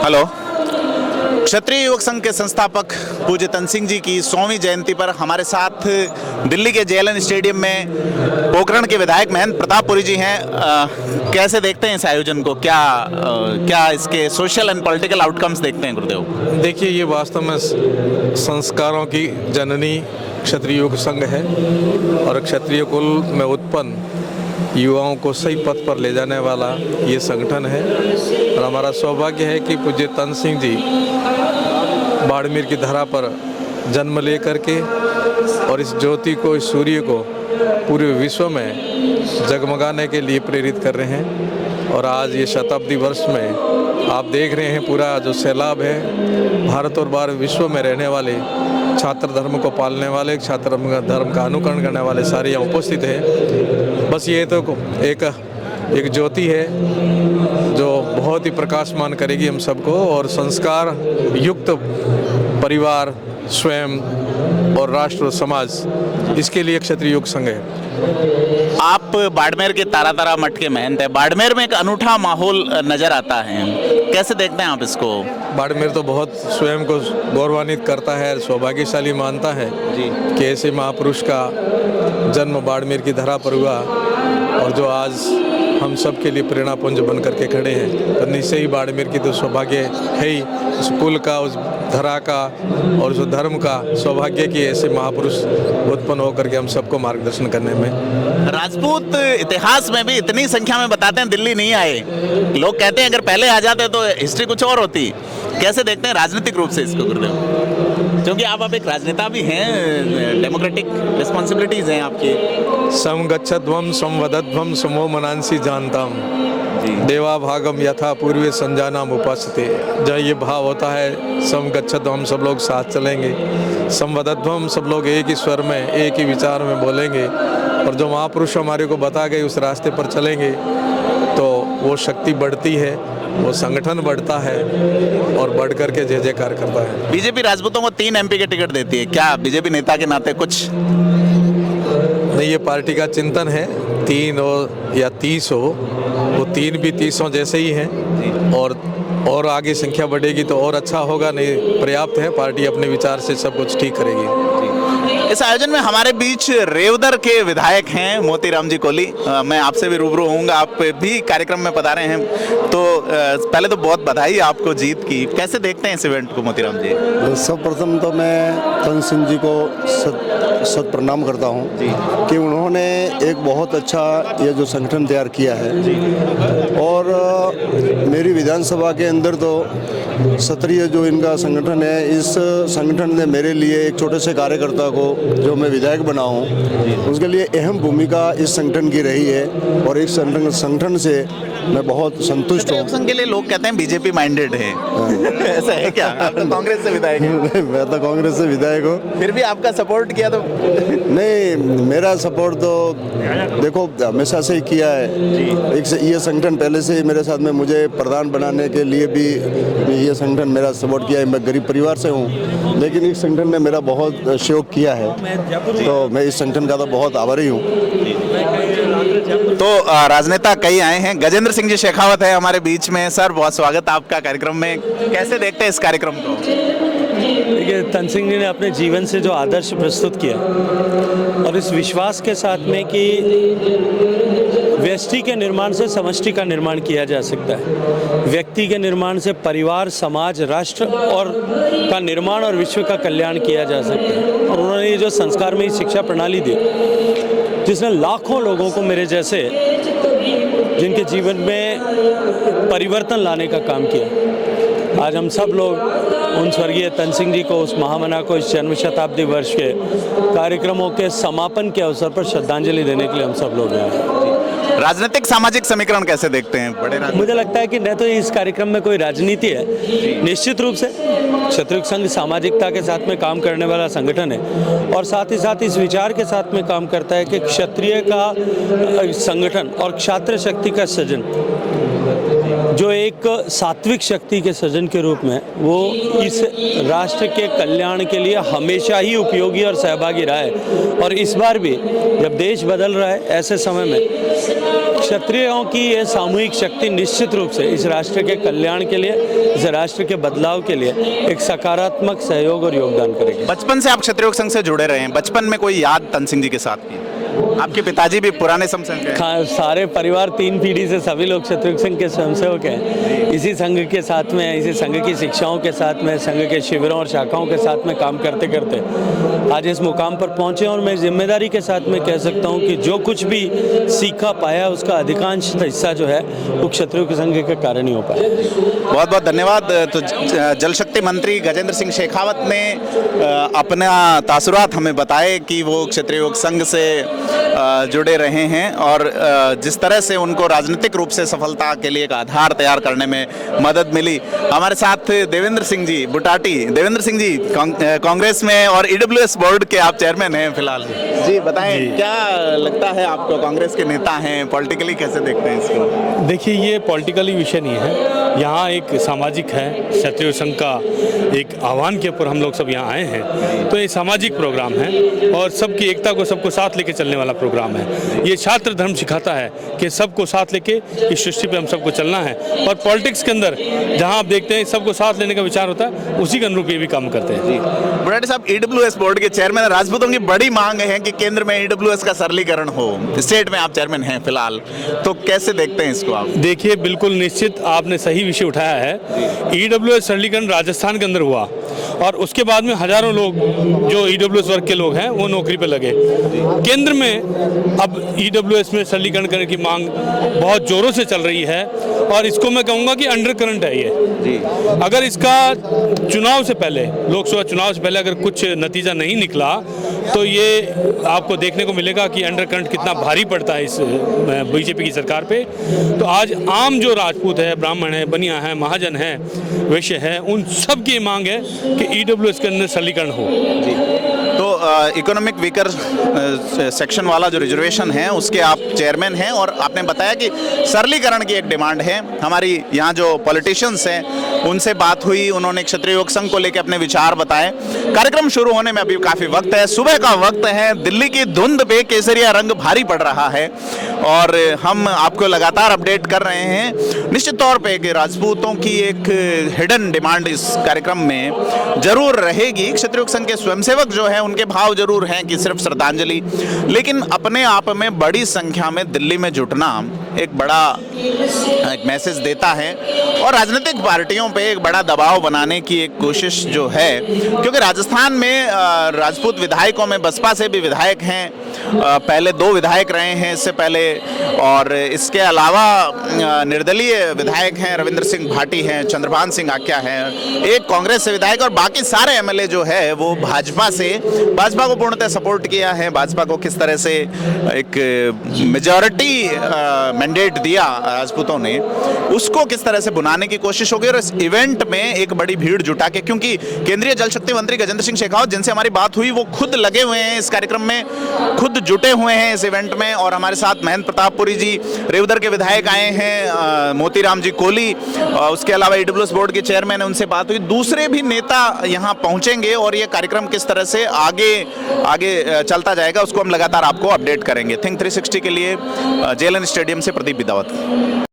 Hello. क्षत्रिय युवक संघ के संस्थापक पूज्य तन सिंह जी की 100वीं जयंती पर हमारे साथ दिल्ली के जेएलएन स्टेडियम में पोखरण के विधायक महंत प्रतापपुरी जी हैं। कैसे देखते हैं इस आयोजन को? क्या इसके सोशल एंड पॉलिटिकल आउटकम्स देखते हैं गुरुदेव? देखिए, ये वास्तव में संस्कारों की जननी क्षत्रिय युवक संघ है और क्षत्रिय कुल में उत्पन्न युवाओं को सही पथ पर ले जाने वाला ये संगठन है। और हमारा सौभाग्य है कि पूज्य तन सिंह जी बाड़मेर की धरा पर जन्म ले करके और इस ज्योति को, इस सूर्य को पूरे विश्व में जगमगाने के लिए प्रेरित कर रहे हैं। और आज ये शताब्दी वर्ष में आप देख रहे हैं पूरा जो सैलाब है, भारत और बाहर विश्व में रहने वाले छात्र धर्म को पालने वाले, छात्र धर्म का अनुकरण करने वाले सारे यहाँ उपस्थित हैं। बस ये तो एक ज्योति है जो बहुत ही प्रकाशमान करेगी हम सबको, और संस्कार युक्त परिवार, स्वयं और राष्ट्र और समाज, इसके लिए क्षत्रिय युवक संघ है। आप बाड़मेर के तारा मठ के महंत हैं। बाड़मेर में एक अनूठा माहौल नजर आता है, कैसे देखते हैं आप इसको? बाड़मेर तो बहुत स्वयं को गौरवान्वित करता है, सौभाग्यशाली मानता है जी कि ऐसे महापुरुष का जन्म बाड़मेर की धरा पर हुआ और जो आज हम सब के लिए प्रेरणापुंज बन करके खड़े हैं। तो निश्चय ही बाड़मेर की तो सौभाग्य है ही, उस कुल का, उस धरा का और उस धर्म का सौभाग्य कि ऐसे महापुरुष उत्पन्न होकर के हम सबको मार्गदर्शन करने में। राजपूत इतिहास में भी इतनी संख्या में बताते हैं दिल्ली नहीं आए। लोग कहते हैं अगर पहले आ जाते तो हिस्ट्री कुछ और होती। कैसे देखते हैं राजनीतिक रूप से इसको गुरुदेव? क्योंकि आप एक राजनेता भी हैं, डेमोक्रेटिक रिस्पॉन्सिबिलिटीज हैं आपकी। समगच्छध्वम संवदध्वम समो मनांसी जानताम देवा भागम यथा पूर्वे संजानाम उपासते। जहाँ ये भाव होता है समगच्छध्वम, हम सब लोग साथ चलेंगे, संवदध्वम सब लोग एक ही स्वर में, एक ही विचार में बोलेंगे, और जो महापुरुष हमारे को बता गए उस रास्ते पर चलेंगे तो वो शक्ति बढ़ती है, वो संगठन बढ़ता है और बढ़ करके जय जयकार करता है। बीजेपी राजपूतों को 3 MP के टिकट देती है, क्या बीजेपी नेता के नाते कुछ नहीं? ये पार्टी का चिंतन है, 3 हो या 30 हो, वो 3 भी 30 जैसे ही हैं, और आगे संख्या बढ़ेगी तो और अच्छा होगा। नहीं, पर्याप्त है, पार्टी अपने विचार से सब कुछ ठीक करेगी। इस आयोजन में हमारे बीच रेवदर के विधायक हैं मोतीराम जी कोहली। मैं आपसे भी रूबरू होऊंगा, आप भी कार्यक्रम में पधारे हैं, तो पहले तो बहुत बधाई आपको जीत की। कैसे देखते हैं इस इवेंट को मोतीराम जी? सर्वप्रथम तो मैं तन सिंह जी को सत प्रणाम करता हूं कि उन्होंने एक बहुत अच्छा ये जो संगठन तैयार किया है। और मेरी विधानसभा के अंदर तो क्षत्रिय जो इनका संगठन है, इस संगठन ने मेरे लिए एक छोटे से कार्यकर्ता को जो मैं विधायक बना हूँ, उसके लिए अहम भूमिका इस संगठन की रही है। और इस संगठन से मैं बहुत संतुष्ट हूँ। संघ के लिए लोग कहते हैं बीजेपी माइंडेड है। ऐसा है क्या? आप तो कांग्रेस से विधायक हैं। मैं तो कांग्रेस से विधायक हूँ। फिर भी आपका सपोर्ट किया तो? नहीं, मेरा सपोर्ट तो देखो हमेशा से ही किया है। ये संगठन पहले से ही मेरे साथ में, मुझे प्रधान बनाने के लिए भी ये संगठन मेरा सपोर्ट किया है। मैं गरीब परिवार से हूँ, लेकिन इस संगठन ने मेरा बहुत सहयोग किया है, तो मैं इस संगठन का तो बहुत आभारी हूँ। तो राजनेता कई आए हैं। गजेंद्र सिंह जी शेखावत है हमारे बीच में। सर, बहुत स्वागत आपका कार्यक्रम में। कैसे देखते हैं इस कार्यक्रम को? देखिए, तन सिंह जी ने अपने जीवन से जो आदर्श प्रस्तुत किया और इस विश्वास के साथ में कि व्यष्टि के निर्माण से समष्टि का निर्माण किया जा सकता है, व्यक्ति के निर्माण से परिवार, समाज, राष्ट्र और का निर्माण और विश्व का कल्याण किया जा सकता है। और उन्होंने ये जो संस्कार में शिक्षा प्रणाली दी, जिसने लाखों लोगों को मेरे जैसे जिनके जीवन में परिवर्तन लाने का काम किया, आज हम सब लोग उन स्वर्गीय तन सिंह जी को, उस महामना को इस जन्म शताब्दी वर्ष के कार्यक्रमों के समापन के अवसर पर श्रद्धांजलि देने के लिए हम सब लोग हैं। राजनीतिक सामाजिक समीकरण कैसे देखते हैं? बड़े मुझे लगता है कि न तो इस कार्यक्रम में कोई राजनीति है, निश्चित रूप से क्षत्रिय संघ सामाजिकता के साथ में काम करने वाला संगठन है, और साथ ही साथ इस विचार के साथ में काम करता है कि क्षत्रिय का संगठन और क्षात्र शक्ति का सृजन जो एक सात्विक शक्ति के सृजन के रूप में वो इस राष्ट्र के कल्याण के लिए हमेशा ही उपयोगी और सहभागी रहा है। और इस बार भी जब देश बदल रहा है ऐसे समय में क्षत्रियों की यह सामूहिक शक्ति निश्चित रूप से इस राष्ट्र के कल्याण के लिए, इस राष्ट्र के बदलाव के लिए एक सकारात्मक सहयोग और योगदान करेगी। बचपन से आप क्षत्रिय योग संघ से जुड़े रहे हैं, बचपन में कोई याद तन सिंह जी के साथ की? आपके पिताजी भी पुराने संघ के हैं? सारे परिवार 3 पीढ़ी से सभी लोग क्षत्रिय योग संघ के स्वयंसेवक हैं। इसी संघ के साथ में, इसी संघ की शिक्षाओं के साथ में, संघ के शिविरों और शाखाओं के साथ में काम करते करते आज इस मुकाम पर पहुंचे। और मैं जिम्मेदारी के साथ में कह सकता हूं कि जो कुछ भी सीखा पाया उसका अधिकांश हिस्सा जो है वो क्षत्रिय योग संघ के कारण ही हो पाया। बहुत बहुत धन्यवाद। तो जल शक्ति मंत्री गजेंद्र सिंह शेखावत ने अपना तासुरात हमें बताए कि वो क्षत्रिय योग संघ से जुड़े रहे हैं और जिस तरह से उनको राजनीतिक रूप से सफलता के लिए एक आधार तैयार करने में मदद मिली। हमारे साथ देवेंद्र सिंह जी बुटाटी। देवेंद्र सिंह जी कांग्रेस में और ईडब्ल्यूएस बोर्ड के आप चेयरमैन हैं फिलहाल। जी बताएं, क्या लगता है आपको? कांग्रेस के नेता हैं, पॉलिटिकली कैसे देखते हैं इसको? देखिए, ये पॉलिटिकली विषय नहीं है, यहाँ एक सामाजिक है। क्षत्रिय संघ का एक आह्वान के ऊपर हम लोग सब यहाँ आए हैं, तो ये सामाजिक प्रोग्राम है और सबकी एकता को, सबको साथ लेके चलने वाला प्रोग्राम है। ये छात्र धर्म सिखाता है कि सबको साथ लेके इस सृष्टि पे हम सबको चलना है। और पॉलिटिक्स के अंदर जहाँ आप देखते हैं सबको साथ लेने का विचार होता है, उसी के अनुरूप ये भी काम करते हैं। बुटाटी साहब, ईडब्ल्यूएस बोर्ड के चेयरमैन, राजपूतों की बड़ी मांग है कि केंद्र में ईडब्ल्यूएस का सरलीकरण हो। स्टेट में आप चेयरमैन हैं फिलहाल, तो कैसे देखते हैं इसको आप? देखिए, बिल्कुल निश्चित आपने सही विषय उठाया है। ईडब्ल्यूएस सरलीकरण राजस्थान के अंदर हुआ और उसके बाद में हजारों लोग जो ईडब्ल्यूएस वर्ग के लोग हैं वो नौकरी पे लगे। केंद्र में अब ईडब्ल्यूएस में सरलीकरण करने की मांग बहुत जोरों से चल रही है और इसको मैं कहूँगा कि अंडर करंट है ये। अगर इसका चुनाव से पहले, लोकसभा चुनाव से पहले अगर कुछ नतीजा नहीं निकला तो ये आपको देखने को मिलेगा कि अंडर करंट कितना भारी पड़ता है इस बीजेपी की सरकार पे। तो आज आम जो राजपूत है, ब्राह्मण है, बनिया है, महाजन है, वैश्य है, उन सब की मांग है कि ईडब्ल्यूएस के अंदर सरलीकरण हो। तो इकोनॉमिक वीकर सेक्शन वाला जो रिजर्वेशन है उसके आप चेयरमैन हैं और आपने बताया कि सरलीकरण की एक डिमांड है। हमारी यहाँ जो पॉलिटिशियंस हैं उनसे बात हुई, उन्होंने क्षत्रिय योग संघ को लेकर अपने विचार बताए। कार्यक्रम शुरू होने में अभी काफ़ी वक्त है, सुबह का वक्त है, दिल्ली की धुंध पे केसरिया रंग भारी पड़ रहा है और हम आपको लगातार अपडेट कर रहे हैं। निश्चित तौर पे कि राजपूतों की एक हिडन डिमांड इस कार्यक्रम में जरूर रहेगी। क्षत्रिय योग संघ के स्वयंसेवक जो है उनके भाव जरूर हैं कि सिर्फ श्रद्धांजलि, लेकिन अपने आप में बड़ी संख्या में दिल्ली में जुटना एक बड़ा एक मैसेज देता है और राजनीतिक पार्टियों पे एक बड़ा दबाव बनाने की एक कोशिश जो है, क्योंकि राजस्थान में राजपूत विधायकों में बसपा से भी विधायक हैं, पहले 2 विधायक रहे हैं इससे पहले, और इसके अलावा निर्दलीय विधायक हैं, रविंद्र सिंह भाटी हैं, चंद्रभान सिंह आक्या हैं, एक कांग्रेस से विधायक और बाकी सारे एमएलए जो है वो भाजपा को पूर्णतः सपोर्ट किया है। भाजपा को किस तरह से एक मेजॉरिटी मैंडेट दिया राजपूतों ने, उसको किस तरह से बुनाने की कोशिश होगी और इस इवेंट में एक बड़ी भीड़ जुटा के, क्योंकि केंद्रीय जल शक्ति मंत्री गजेंद्र सिंह शेखावत जिनसे हमारी बात हुई वो खुद लगे हुए हैं इस कार्यक्रम में, खुद जुटे हुए हैं इस इवेंट में। और हमारे साथ महेंद्र प्रतापपुरी जी रेवदर के विधायक आए हैं, मोतीराम जी कोहली, उसके अलावा ईडब्ल्यूएस बोर्ड के चेयरमैन है, उनसे बात हुई, दूसरे भी नेता यहाँ पहुंचेंगे और ये कार्यक्रम किस तरह से आगे चलता जाएगा उसको हम लगातार आपको अपडेट करेंगे। थिंक 360 के लिए जेएलएन स्टेडियम से प्रदीप बिदावत।